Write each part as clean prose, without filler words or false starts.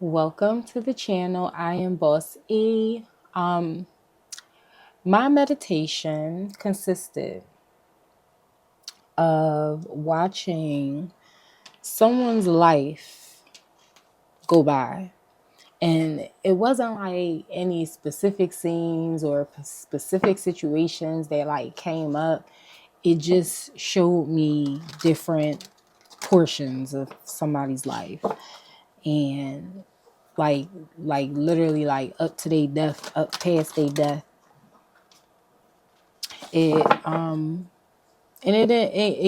Welcome to the channel. I am Boss E. Um, my meditation consisted of watching someone's life go by. And it wasn't like any specific scenes or specific situations that like came up. It just showed me different portions of somebody's life. And like literally like up to their death, up past their death. It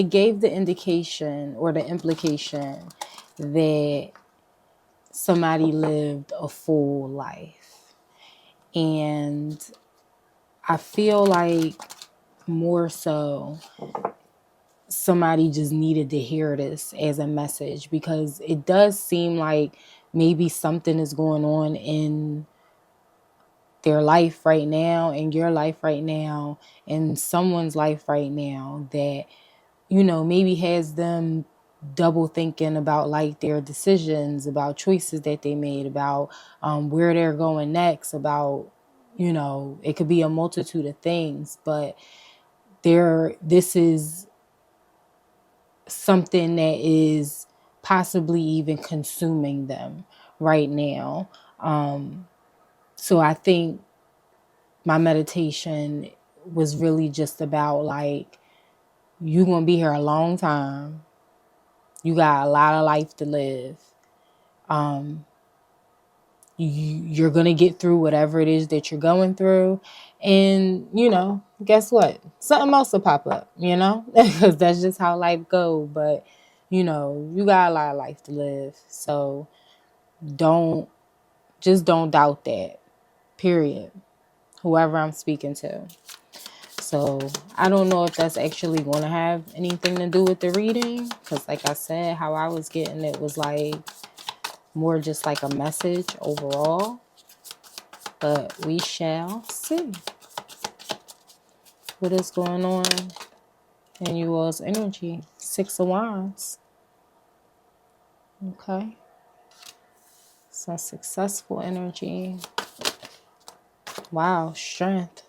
gave the indication or the implication that somebody lived a full life. And I feel like more so somebody just needed to hear this as a message, because it does seem like maybe something is going on in their life right now, in your life right now, in someone's life right now that, maybe has them double thinking about like their decisions, about choices that they made, about where they're going next, about, it could be a multitude of things, but this is something that is possibly even consuming them right now. So I think my meditation was really just about like, you're going to be here a long time. You got a lot of life to live. You're going to get through whatever it is that you're going through. And, guess what? Something else will pop up, because that's just how life goes. But, you got a lot of life to live. So don't doubt that, period. Whoever I'm speaking to. So I don't know if that's actually going to have anything to do with the reading. Because like I said, how I was getting it was like more just like a message overall. But we shall see what is going on in you all's energy. 6 of Wands. Okay. Some successful energy. Wow. Strength.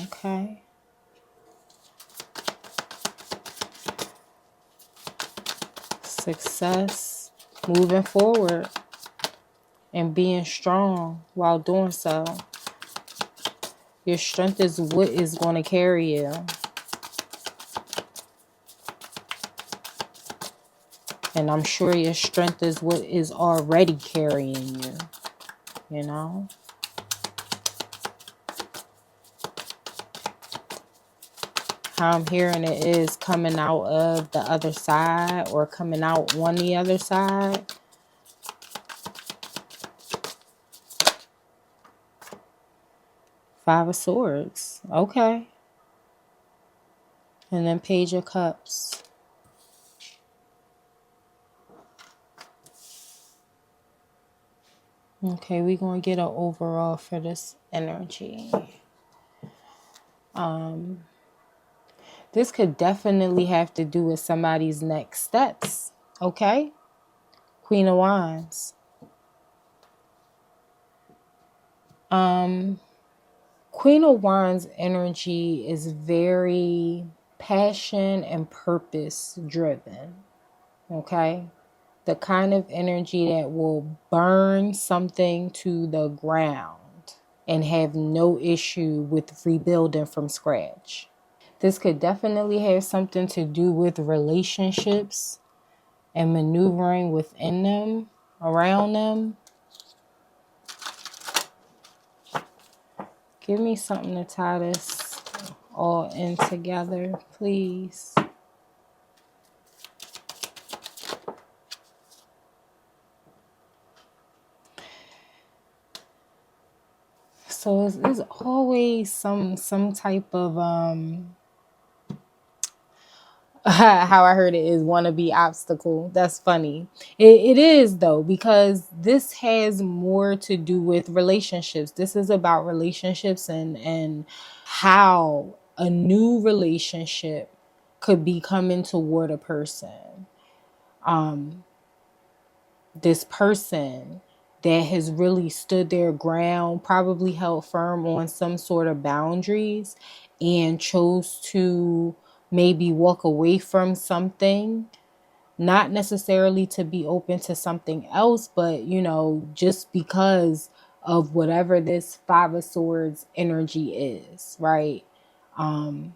Okay. Success. Moving forward and being strong while doing so. Your strength is what is going to carry you. And I'm sure your strength is what is already carrying you. You know? How I'm hearing it is coming out of the other side or coming out on the other side. Five of Swords. Okay. And then Page of Cups. Okay, we're going to get an overall for this energy. This could definitely have to do with somebody's next steps. Okay? Queen of Wands. Queen of Wands energy is very passion and purpose driven. Okay? The kind of energy that will burn something to the ground and have no issue with rebuilding from scratch. This could definitely have something to do with relationships and maneuvering within them, around them. Give me something to tie this all in together, please. So there's always some type of how I heard it is wannabe obstacle. That's funny. It is though, because this has more to do with relationships. This is about relationships and how a new relationship could be coming toward a person. this person that has really stood their ground, probably held firm on some sort of boundaries, and chose to maybe walk away from something, not necessarily to be open to something else, but just because of whatever this Five of Swords energy is, right? How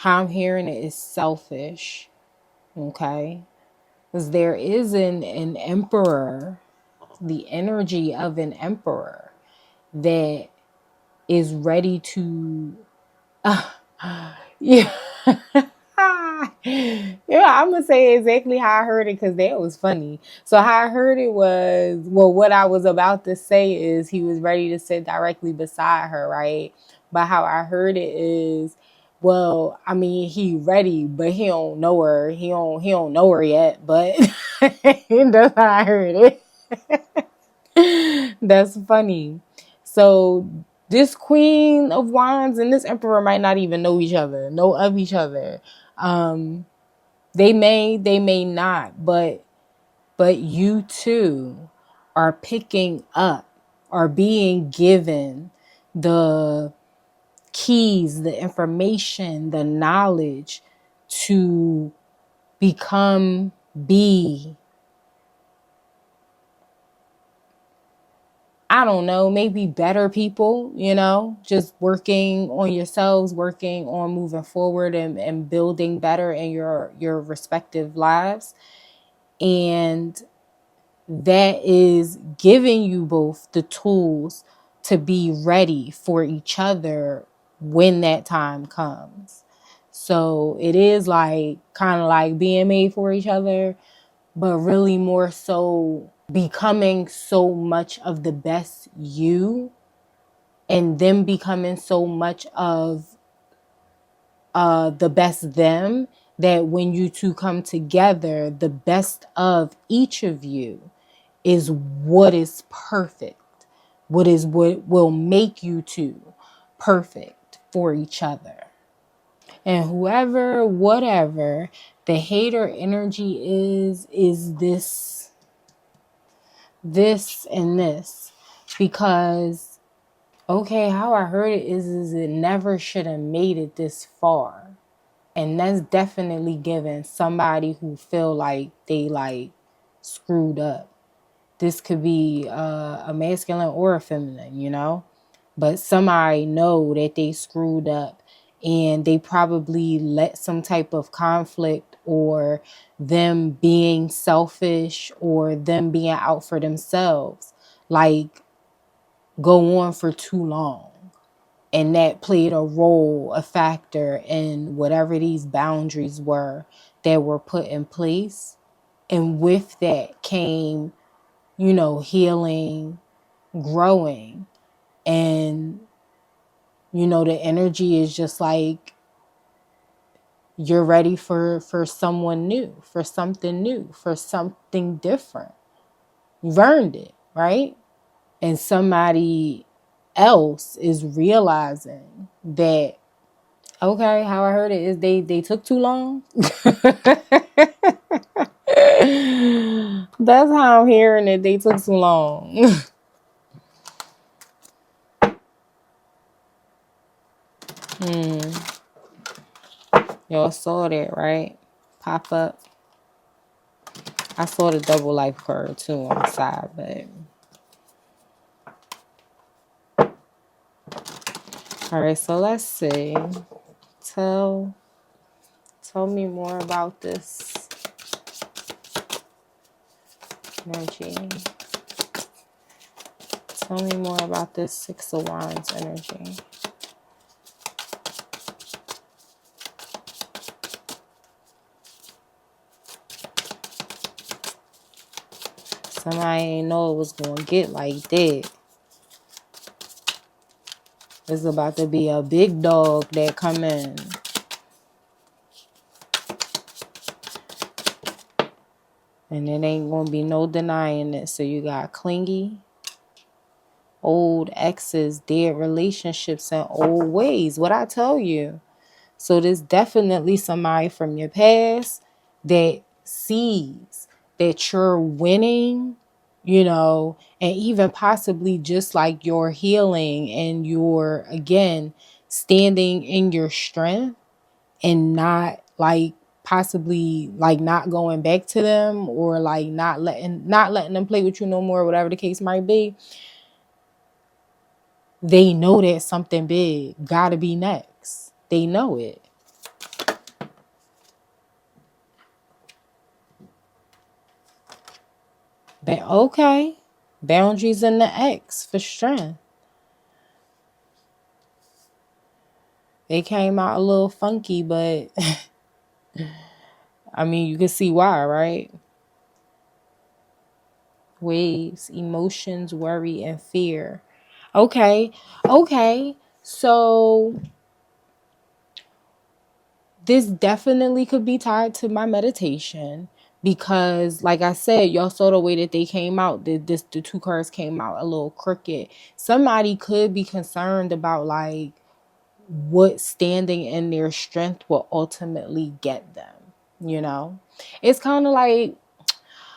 I'm hearing it is selfish, okay? Because there is an emperor, the energy of an emperor that is ready to yeah. Yeah, I'm gonna say exactly how I heard it because that was funny. So how I heard it was, well, what I was about to say is he was ready to sit directly beside her, right? But how I heard it is, well, I mean, he ready, but he don't know her. He don't know her yet, but that's how I heard it. That's funny. So this Queen of Wands and this Emperor might not even know of each other. They may not, but you two are picking up, are being given the keys, the information, the knowledge to be, I don't know, maybe better people, just working on yourselves, working on moving forward and building better in your respective lives. And that is giving you both the tools to be ready for each other when that time comes. So it is like kind of like being made for each other, but really more so becoming so much of the best you, and them becoming so much of the best them, that when you two come together, the best of each of you is what is perfect, what will make you two perfect for each other. And whoever, whatever the hater energy is this and this. Because, okay, how I heard it is it never should have made it this far. And that's definitely given somebody who feel like they like screwed up. This could be a masculine or a feminine, but somebody know that they screwed up, and they probably let some type of conflict, or them being selfish, or them being out for themselves, like, go on for too long. And that played a role, a factor in whatever these boundaries were that were put in place. And with that came, healing, growing. And, the energy is just like, you're ready for someone new, for something new, for something different. You've earned it, right? And somebody else is realizing that, okay, how I heard it is they took too long. That's how I'm hearing it. They took too long. Y'all saw that, right? Pop up. I saw the double life card too on the side, but all right. So let's see. Tell me more about this energy. Tell me more about this Six of Wands energy. Somebody ain't know it was gonna get like that. It's about to be a big dog that come in. And it ain't gonna be no denying it. So you got clingy, old exes, dead relationships, and old ways. What I tell you. So there's definitely somebody from your past that sees that you're winning, and even possibly just like your healing and your, again, standing in your strength and not like possibly like not going back to them or like not letting them play with you no more, whatever the case might be. They know that something big gotta be next. They know it. But okay. Boundaries in the X for strength. They came out a little funky, but I mean, you can see why, right? Waves, emotions, worry, and fear. Okay. Okay. So this definitely could be tied to my meditation because, like I said, y'all saw the way that they came out. The two cards came out a little crooked. Somebody could be concerned about like what standing in their strength will ultimately get them. It's kind of like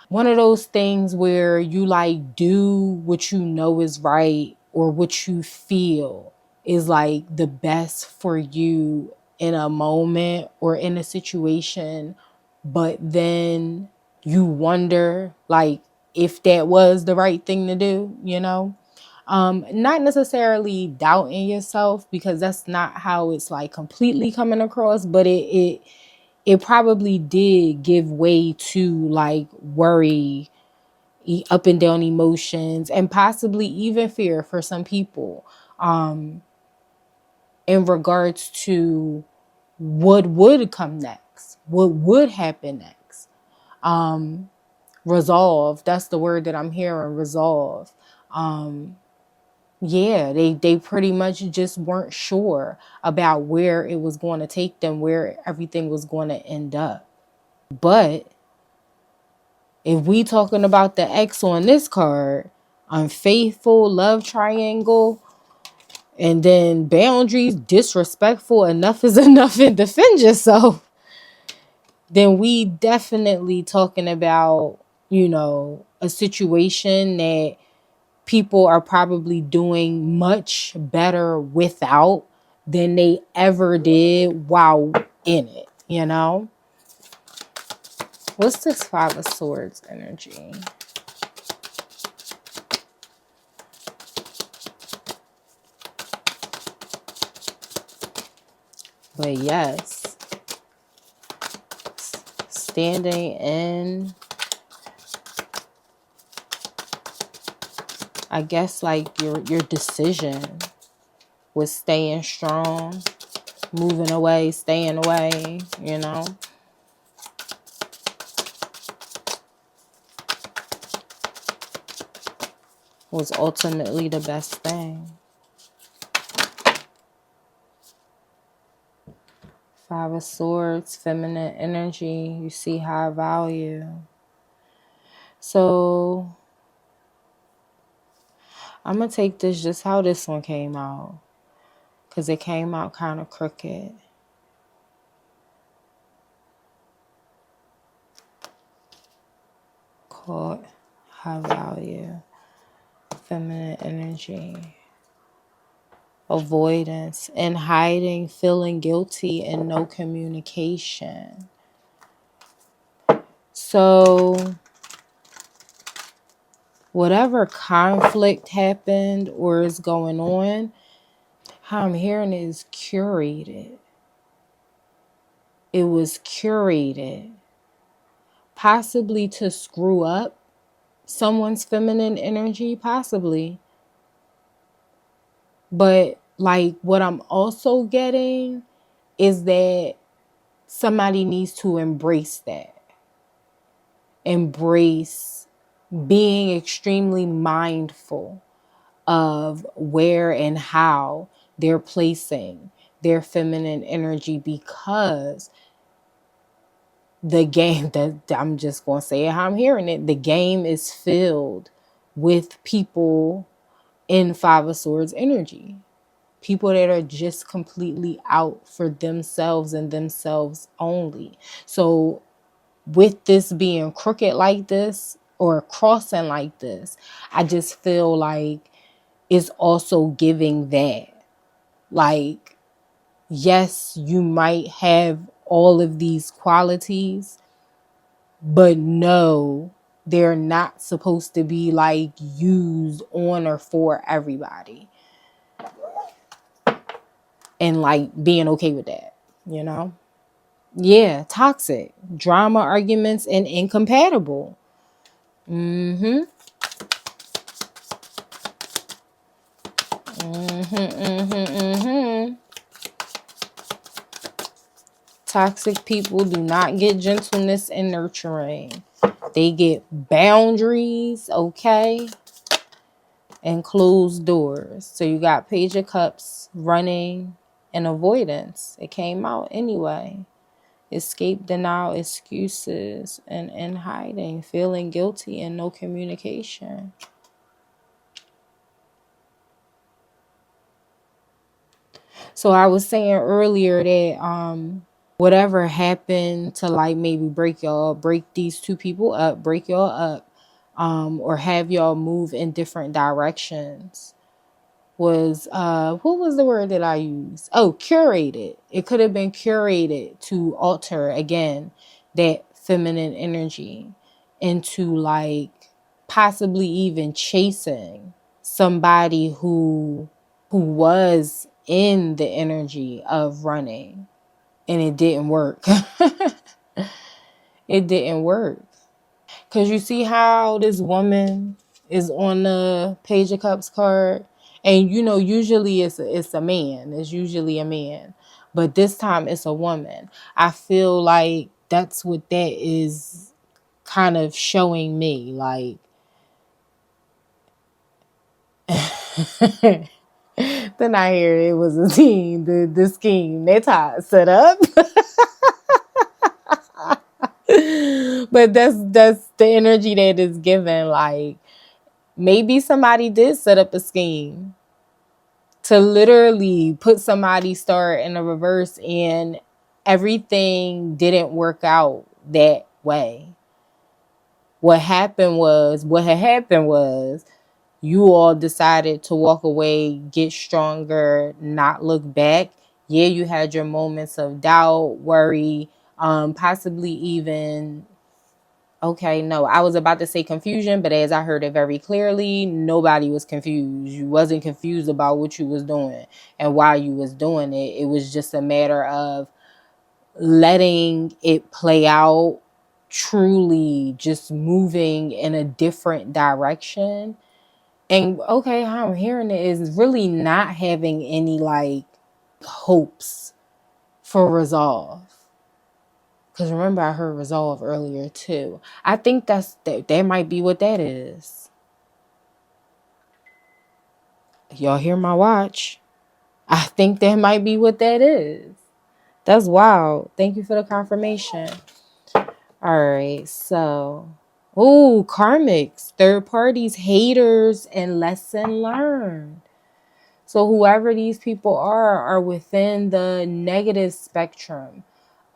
one of those things where you like do what you know is right or what you feel is like the best for you in a moment or in a situation, but then you wonder like if that was the right thing to do. Not necessarily doubting yourself because that's not how it's like completely coming across, but it probably did give way to like worry, up and down emotions, and possibly even fear for some people, in regards to what would come next, what would happen next. Resolve, that's the word that I'm hearing, resolve. Yeah, they pretty much just weren't sure about where it was going to take them, where everything was going to end up. But if we talking about the X on this card, unfaithful, love triangle, and then boundaries, disrespectful, enough is enough, and defend yourself, then we definitely talking about, a situation that people are probably doing much better without than they ever did while in it. What's this Five of Swords energy? But yes, standing in, I guess, like your decision was staying strong, moving away, staying away, was ultimately the best thing. Five of Swords, feminine energy, you see high value. So I'm going to take this just how this one came out, because it came out kind of crooked. Caught, high value, feminine energy, avoidance and hiding, feeling guilty, and no communication. So whatever conflict happened or is going on, how I'm hearing it is curated. It was curated, possibly to screw up someone's feminine energy, possibly. But like what I'm also getting is that somebody needs to embrace that. Embrace being extremely mindful of where and how they're placing their feminine energy, because the game, that I'm just going to say it how I'm hearing it, the game is filled with people in Five of Swords energy. People that are just completely out for themselves and themselves only. So with this being crooked like this or crossing like this, I just feel like it's also giving that. Like, yes, you might have all of these qualities, but no, they're not supposed to be like used on or for everybody. And like being okay with that, you know? Yeah, toxic. Drama, arguments, and incompatible. Mm-hmm. Toxic people do not get gentleness and nurturing. They get boundaries, okay? And closed doors. So you got Page of Cups, running, and avoidance. It came out anyway. Escape, denial, excuses, and in hiding. Feeling guilty and no communication. So I was saying earlier that whatever happened to like maybe break these two people up, break y'all up, or have y'all move in different directions was what was the word that I used? Oh, curated. It could have been curated to alter again that feminine energy into like possibly even chasing somebody who was in the energy of running, and it didn't work. It didn't work. Because you see how this woman is on the Page of Cups card? And, you know, usually it's a man. It's usually a man. But this time it's a woman. I feel like that's what that is kind of showing me. Like, then I hear it was a team, the scheme they tried set up. But that's the energy that is given. Like, maybe somebody did set up a scheme to literally put somebody's star in a reverse, and everything didn't work out that way. What had happened was you all decided to walk away, get stronger, not look back. Yeah, you had your moments of doubt, worry, possibly even, okay, no, I was about to say confusion, but as I heard it very clearly, nobody was confused. You wasn't confused about what you was doing and why you was doing it. It was just a matter of letting it play out, truly just moving in a different direction. And okay, how I'm hearing it is really not having any like hopes for resolve. Because remember, I heard resolve earlier too. I think that might be what that is. Y'all hear my watch? I think that might be what that is. That's wild. Thank you for the confirmation. All right, so, ooh, karmics, third parties, haters, and lesson learned. So whoever these people are within the negative spectrum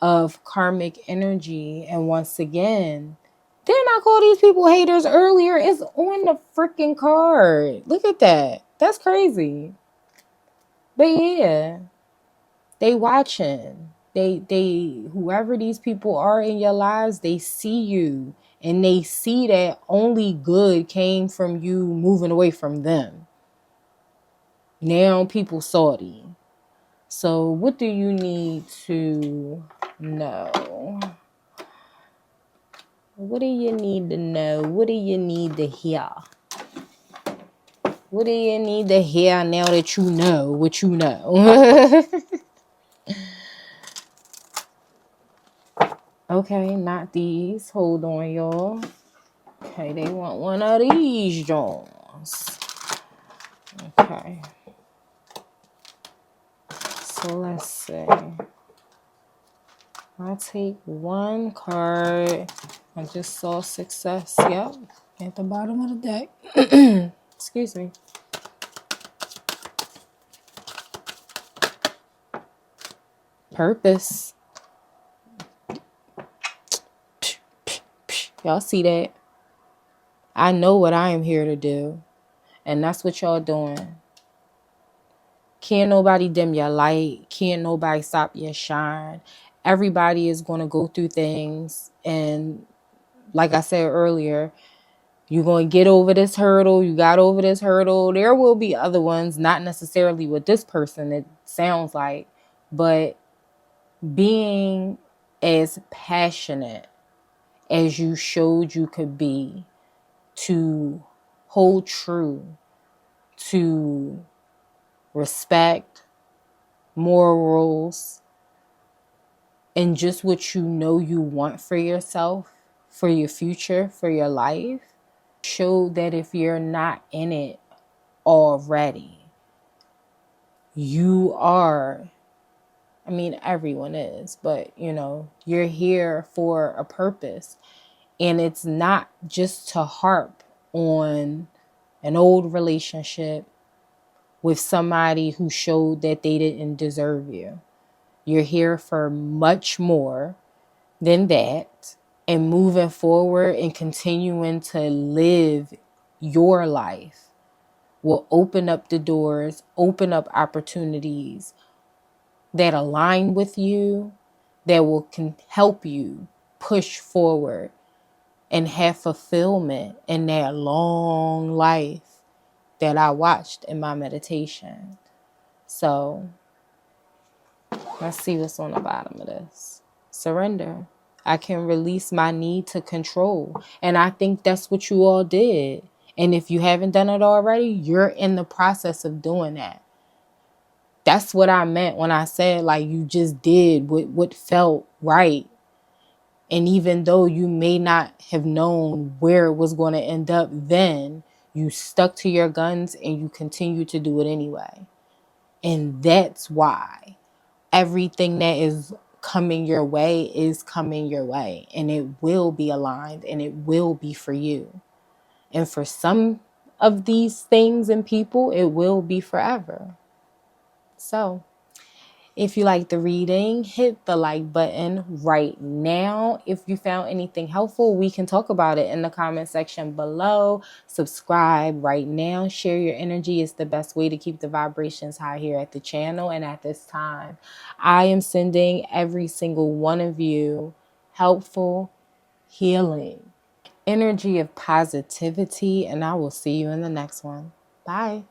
of karmic energy. And once again, didn't I call these people haters earlier? It's on the freaking card. Look at that. That's crazy. But yeah, they watching. They whoever these people are in your lives, they see you and they see that only good came from you moving away from them. Now people salty. So what do you need to know? What do you need to know? What do you need to hear? What do you need to hear now that you know what you know? Okay, not these. Hold on, y'all. Okay, they want one of these Jones. Okay. So let's see. I'll take one card. I just saw success. Yep. At the bottom of the deck. Excuse me. Purpose. Y'all see that? I know what I am here to do. And that's what y'all doing. Can't nobody dim your light. Can't nobody stop your shine. Everybody is going to go through things. And like I said earlier, you're going to get over this hurdle. You got over this hurdle. There will be other ones, not necessarily with this person, it sounds like. But being as passionate as you showed you could be, to hold true to respect, morals, and just what you know you want for yourself, for your future, for your life. Show that if you're not in it already, you are. I mean, everyone is, but you're here for a purpose. And it's not just to harp on an old relationship with somebody who showed that they didn't deserve you. You're here for much more than that. And moving forward and continuing to live your life will open up the doors, open up opportunities that align with you, that can help you push forward and have fulfillment in that long life that I watched in my meditation. So let's see what's on the bottom of this. Surrender. I can release my need to control. And I think that's what you all did. And if you haven't done it already, you're in the process of doing that. That's what I meant when I said, like, you just did what felt right. And even though you may not have known where it was going to end up then, you stuck to your guns and you continue to do it anyway. And that's why everything that is coming your way is coming your way. And it will be aligned and it will be for you. And for some of these things and people, it will be forever. So if you like the reading, hit the like button right now. If you found anything helpful, we can talk about it in the comment section below. Subscribe right now. Share your energy. It's the best way to keep the vibrations high here at the channel and at this time. I am sending every single one of you helpful healing, energy of positivity, and I will see you in the next one. Bye.